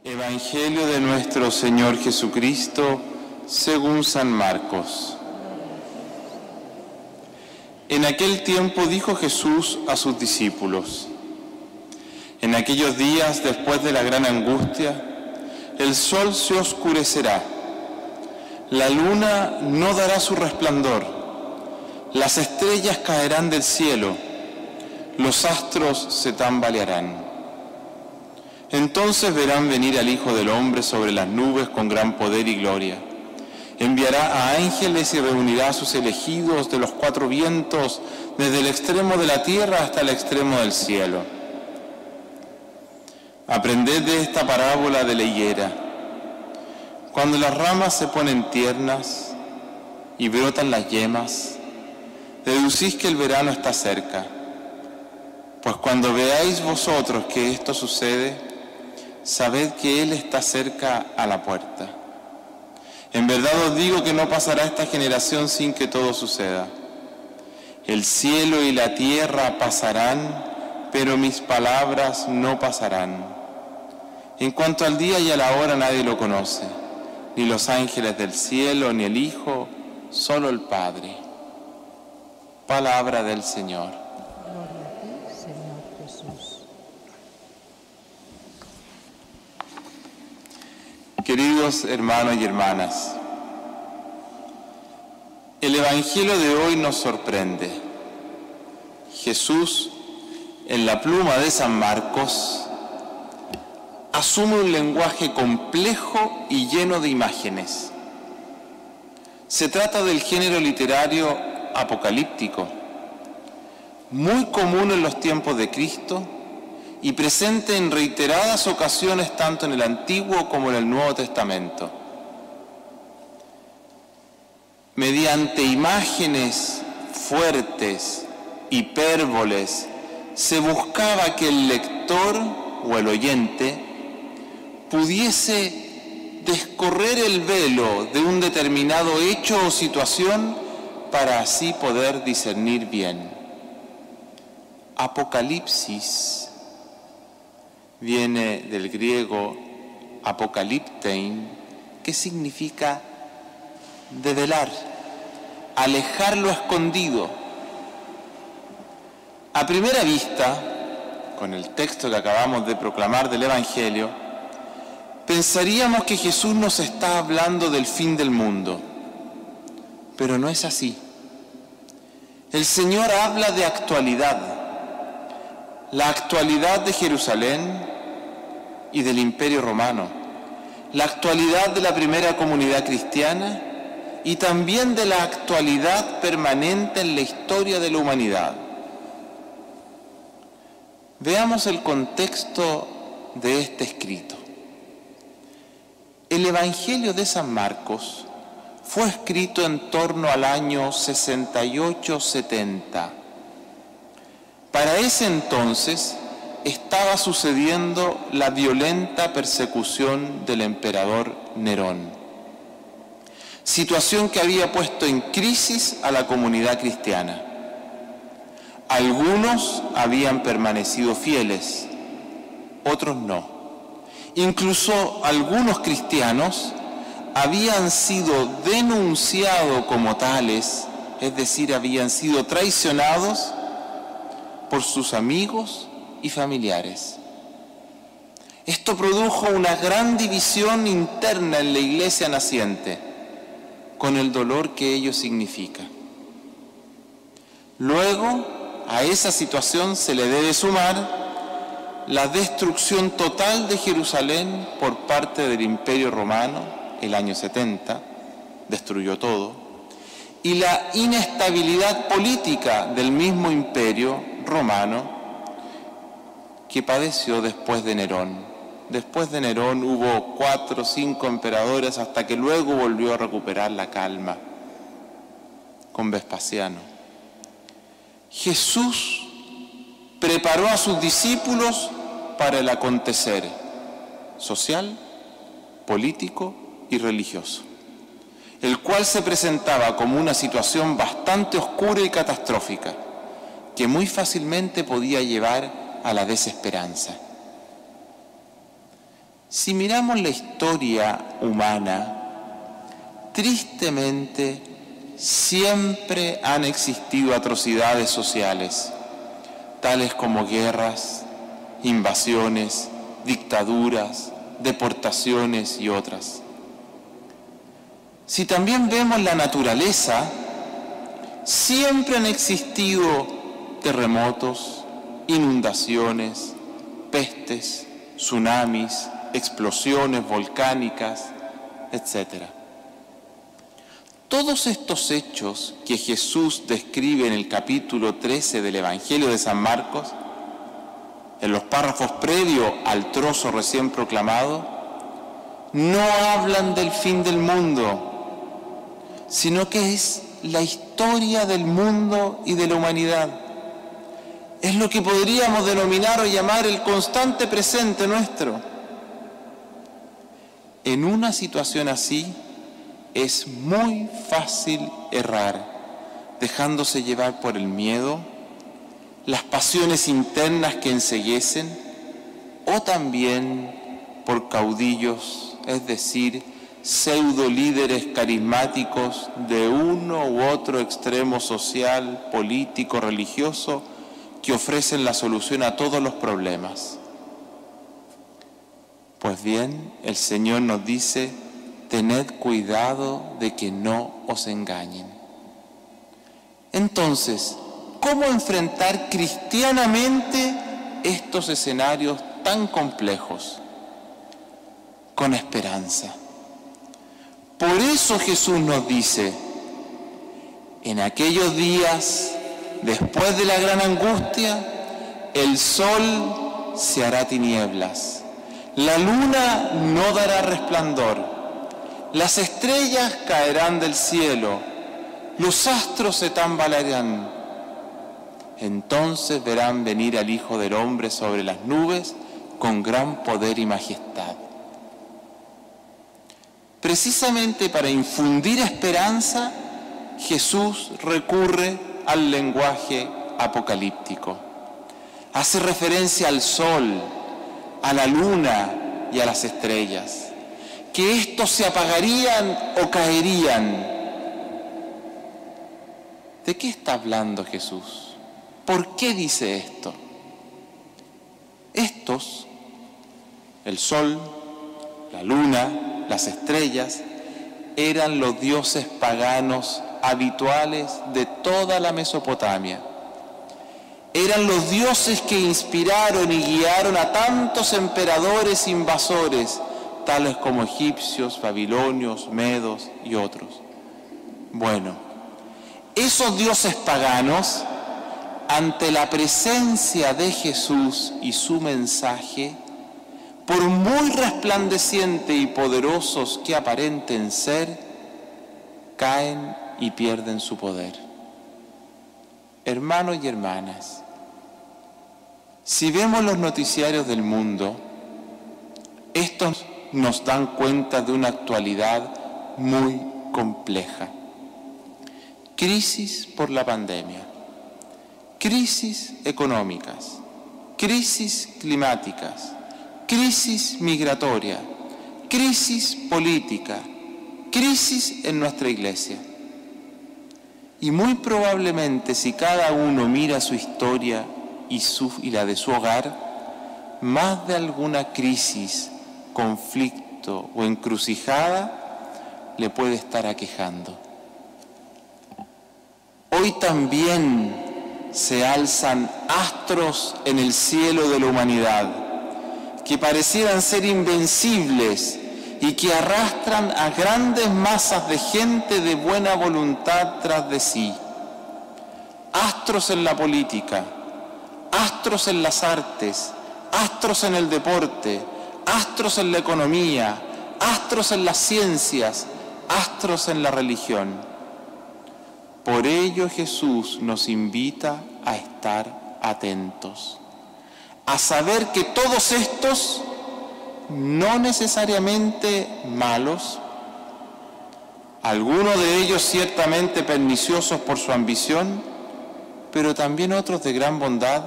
Evangelio de nuestro Señor Jesucristo según San Marcos. En aquel tiempo dijo Jesús a sus discípulos: en aquellos días, después de la gran angustia, el sol se oscurecerá, la luna no dará su resplandor, las estrellas caerán del cielo, los astros se tambalearán. Entonces verán venir al Hijo del Hombre sobre las nubes con gran poder y gloria. Enviará a ángeles y reunirá a sus elegidos de los cuatro vientos, desde el extremo de la tierra hasta el extremo del cielo. Aprended de esta parábola de la higuera. Cuando las ramas se ponen tiernas y brotan las yemas, deducís que el verano está cerca. Pues cuando veáis vosotros que esto sucede, sabed que Él está cerca a la puerta. En verdad os digo que no pasará esta generación sin que todo suceda. El cielo y la tierra pasarán, pero mis palabras no pasarán. En cuanto al día y a la hora nadie lo conoce, ni los ángeles del cielo, ni el Hijo, solo el Padre. Palabra del Señor. Gloria a ti, Señor Jesús. Queridos hermanos y hermanas, el Evangelio de hoy nos sorprende. Jesús, en la pluma de San Marcos, asume un lenguaje complejo y lleno de imágenes. Se trata del género literario apocalíptico, muy común en los tiempos de Cristo y presente en reiteradas ocasiones tanto en el Antiguo como en el Nuevo Testamento. Mediante imágenes fuertes, hipérboles, se buscaba que el lector o el oyente pudiese descorrer el velo de un determinado hecho o situación para así poder discernir bien. Apocalipsis viene del griego apokaliptein, que significa develar, alejar lo escondido. A primera vista, con el texto que acabamos de proclamar del Evangelio, pensaríamos que Jesús nos está hablando del fin del mundo, pero no es así. El Señor habla de actualidad, la actualidad de Jerusalén y del Imperio Romano, la actualidad de la primera comunidad cristiana y también de la actualidad permanente en la historia de la humanidad. Veamos el contexto de este escrito. El Evangelio de San Marcos fue escrito en torno al año 68-70. Para ese entonces estaba sucediendo la violenta persecución del emperador Nerón, situación que había puesto en crisis a la comunidad cristiana. Algunos habían permanecido fieles, otros no. Incluso algunos cristianos habían sido denunciados como tales, es decir, habían sido traicionados por sus amigos y familiares. Esto produjo una gran división interna en la iglesia naciente, con el dolor que ello significa. Luego, a esa situación se le debe sumar la destrucción total de Jerusalén por parte del Imperio Romano, el año 70, destruyó todo, y la inestabilidad política del mismo Imperio Romano que padeció después de Nerón. Después de Nerón hubo 4 o 5 emperadores hasta que luego volvió a recuperar la calma con Vespasiano. Jesús preparó a sus discípulos para el acontecer social, político y religioso, el cual se presentaba como una situación bastante oscura y catastrófica, que muy fácilmente podía llevar a la desesperanza. Si miramos la historia humana, tristemente siempre han existido atrocidades sociales, tales como guerras, invasiones, dictaduras, deportaciones y otras. Si también vemos la naturaleza, siempre han existido terremotos, inundaciones, pestes, tsunamis, explosiones volcánicas, etc. Todos estos hechos que Jesús describe en el capítulo 13 del Evangelio de San Marcos, en los párrafos previos al trozo recién proclamado, no hablan del fin del mundo, sino que es la historia del mundo y de la humanidad. Es lo que podríamos denominar o llamar el constante presente nuestro. En una situación así, es muy fácil errar, dejándose llevar por el miedo, las pasiones internas que enceguecen, o también por caudillos, es decir, pseudo líderes carismáticos de uno u otro extremo social, político, religioso, que ofrecen la solución a todos los problemas. Pues bien, el Señor nos dice: tened cuidado de que no os engañen. Entonces, ¿cómo enfrentar cristianamente estos escenarios tan complejos? Con esperanza. Por eso Jesús nos dice: en aquellos días, después de la gran angustia, el sol se hará tinieblas, la luna no dará resplandor, las estrellas caerán del cielo, los astros se tambalearán. Entonces verán venir al Hijo del Hombre sobre las nubes con gran poder y majestad. Precisamente para infundir esperanza, Jesús recurre al lenguaje apocalíptico. Hace referencia al sol, a la luna y a las estrellas, que estos se apagarían o caerían. ¿De qué está hablando Jesús? ¿Por qué dice esto? Estos, el sol, la luna, las estrellas, eran los dioses paganos habituales de toda la Mesopotamia. Eran los dioses que inspiraron y guiaron a tantos emperadores invasores, tales como egipcios, babilonios, medos y otros. Bueno, esos dioses paganos, ante la presencia de Jesús y su mensaje, por muy resplandecientes y poderosos que aparenten ser, caen y pierden su poder. Hermanos y hermanas, si vemos los noticiarios del mundo, estos nos dan cuenta de una actualidad muy compleja. Crisis por la pandemia, crisis económicas, crisis climáticas, crisis migratoria, crisis política, crisis en nuestra iglesia. Y muy probablemente, si cada uno mira su historia y la de su hogar, más de alguna crisis, conflicto o encrucijada le puede estar aquejando. Hoy también se alzan astros en el cielo de la humanidad que parecieran ser invencibles y que arrastran a grandes masas de gente de buena voluntad tras de sí. Astros en la política, astros en las artes, astros en el deporte, astros en la economía, astros en las ciencias, astros en la religión. Por ello Jesús nos invita a estar atentos, a saber que todos estos, no necesariamente malos, algunos de ellos ciertamente perniciosos por su ambición, pero también otros de gran bondad.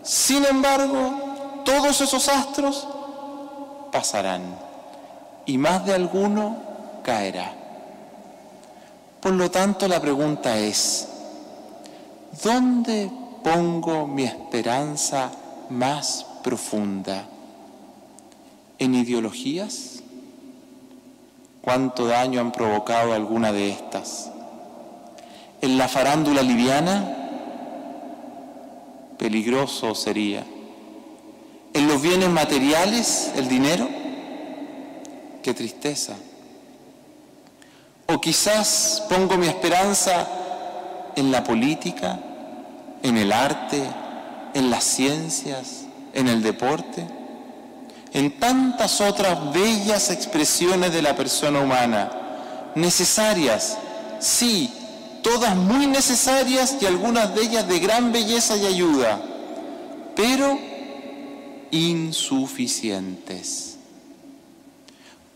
Sin embargo, todos esos astros pasarán y más de alguno caerá. Por lo tanto, la pregunta es, ¿dónde pongo mi esperanza más profunda? ¿En ideologías? ¿Cuánto daño han provocado alguna de estas? ¿En la farándula liviana? Peligroso sería. ¿En los bienes materiales, el dinero? ¡Qué tristeza! O quizás pongo mi esperanza en la política, en el arte, en las ciencias, en el deporte, en tantas otras bellas expresiones de la persona humana, necesarias, sí, todas muy necesarias y algunas de ellas de gran belleza y ayuda, pero insuficientes.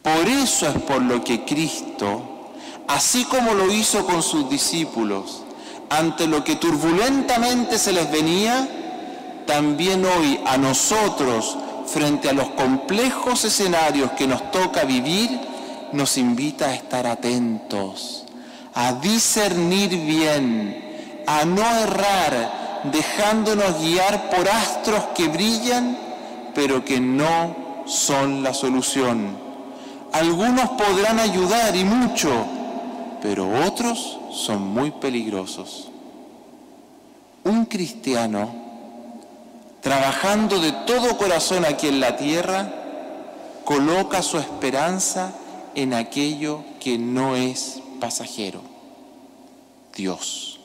Por eso es por lo que Cristo, así como lo hizo con sus discípulos, ante lo que turbulentamente se les venía, también hoy a nosotros, frente a los complejos escenarios que nos toca vivir, nos invita a estar atentos, a discernir bien, a no errar, dejándonos guiar por astros que brillan, pero que no son la solución. Algunos podrán ayudar y mucho, pero otros son muy peligrosos. Un cristiano, trabajando de todo corazón aquí en la tierra, coloca su esperanza en aquello que no es pasajero, Dios.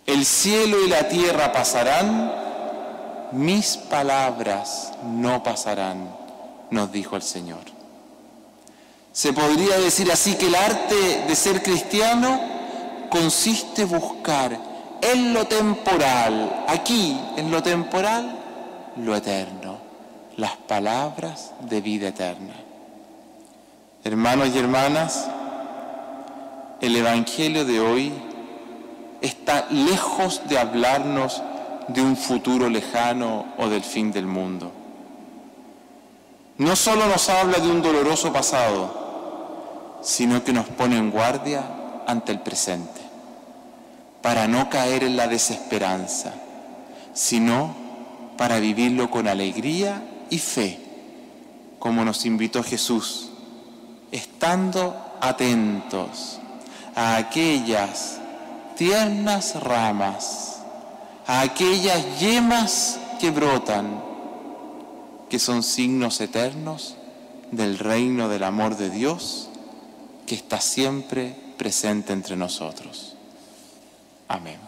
El cielo y la tierra pasarán, mis palabras no pasarán, nos dijo el Señor. Se podría decir así que el arte de ser cristiano consiste en buscar en lo temporal, aquí en lo temporal, lo eterno, las palabras de vida eterna. Hermanos y hermanas, el Evangelio de hoy está lejos de hablarnos de un futuro lejano o del fin del mundo. No solo nos habla de un doloroso pasado, sino que nos pone en guardia ante el presente, para no caer en la desesperanza, sino para vivirlo con alegría y fe, como nos invitó Jesús, estando atentos a aquellas tiernas ramas, a aquellas yemas que brotan, que son signos eternos del reino del amor de Dios, que está siempre presente entre nosotros. Amén.